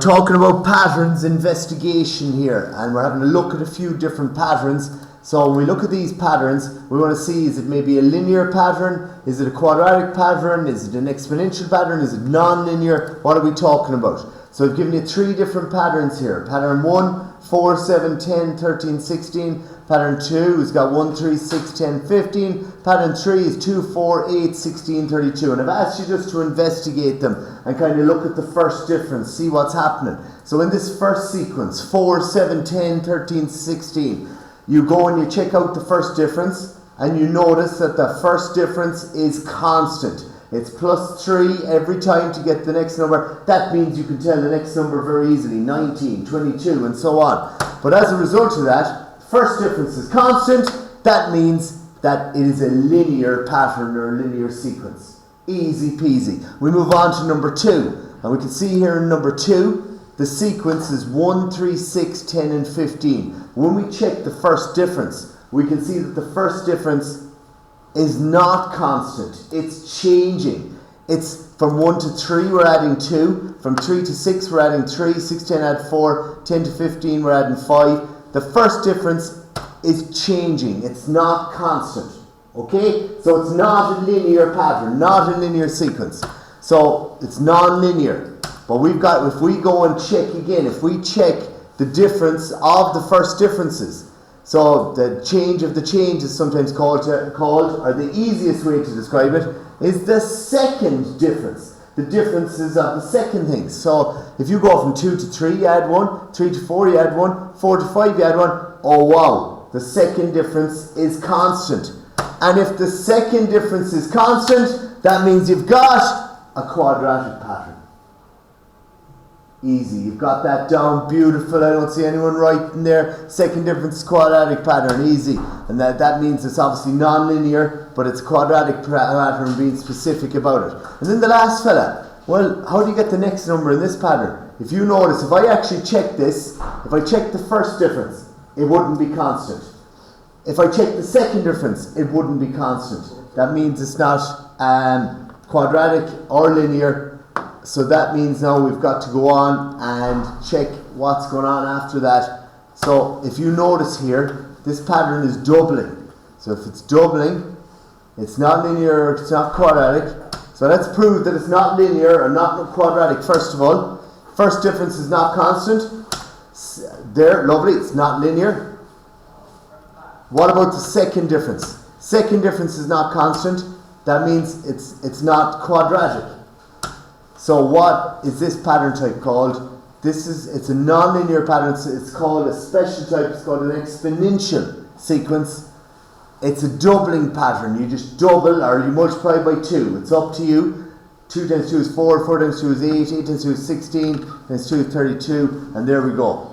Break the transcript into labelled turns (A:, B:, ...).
A: talking about patterns investigation here, and we're having a look at a few different patterns. So when we look at these patterns, we want to see, is it maybe a linear pattern? Is it a quadratic pattern? Is it an exponential pattern? Is it non-linear? What are we talking about? So I've given you 3 different patterns here. Pattern 1, 4, 7, 10, 13, 16. Pattern 2 has got 1, 3, 6, 10, 15. Pattern 3 is 2, 4, 8, 16, 32. And I've asked you just to investigate them and kind of look at the first difference, see what's happening. So in this first sequence, 4, 7, 10, 13, 16, you go and you check out the first difference, and you notice that the first difference is constant. It's plus 3 every time to get the next number. That means you can tell the next number very easily, 19, 22, and so on. But as a result of that, first difference is constant. That means that it is a linear pattern or a linear sequence. Easy peasy. We move on to number 2. And we can see here in number 2, the sequence is 1, 3, 6, 10, and 15. When we check the first difference, we can see that the first difference is not constant. It's changing. It's from 1 to 3, we're adding 2. From 3 to 6, we're adding 3. 6, 10, add 4. 10 to 15, we're adding 5. The first difference is changing. It's not constant. Okay? So it's not a linear pattern, not a linear sequence. So it's non-linear. But we've got, if we go and check again, if we check the difference of the first differences, so the change of the change is sometimes called, or the easiest way to describe it, is the second difference. The differences of the second things. So if you go from 2 to 3, you add 1, 3 to 4, you add 1, 4 to 5, you add 1. Oh wow, the second difference is constant. And if the second difference is constant, that means you've got a quadratic pattern. Easy, you've got that down, beautiful. I don't see anyone writing there. Second difference is quadratic pattern, easy. And that means it's obviously non-linear, but it's quadratic pattern, being specific about it. And then the last fella, well, how do you get the next number in this pattern? If you notice, if I actually check this, if I check the first difference, it wouldn't be constant. If I check the second difference, it wouldn't be constant. That means it's not quadratic or linear. So that means now we've got to go on and check what's going on after that. So if you notice here, this pattern is doubling. So if it's doubling, it's not linear, it's not quadratic. So let's prove that it's not linear or not quadratic first of all. First difference is not constant. There, lovely, it's not linear. What about the second difference? Second difference is not constant. That means it's not quadratic. So what is this pattern type called? It's a non-linear pattern. It's called a special type. It's called an exponential sequence. It's a doubling pattern. You just double or you multiply by 2. It's up to you. 2 times 2 is 4. 4 times 2 is 8. 8 times 2 is 16. Times 2 is 32. And there we go.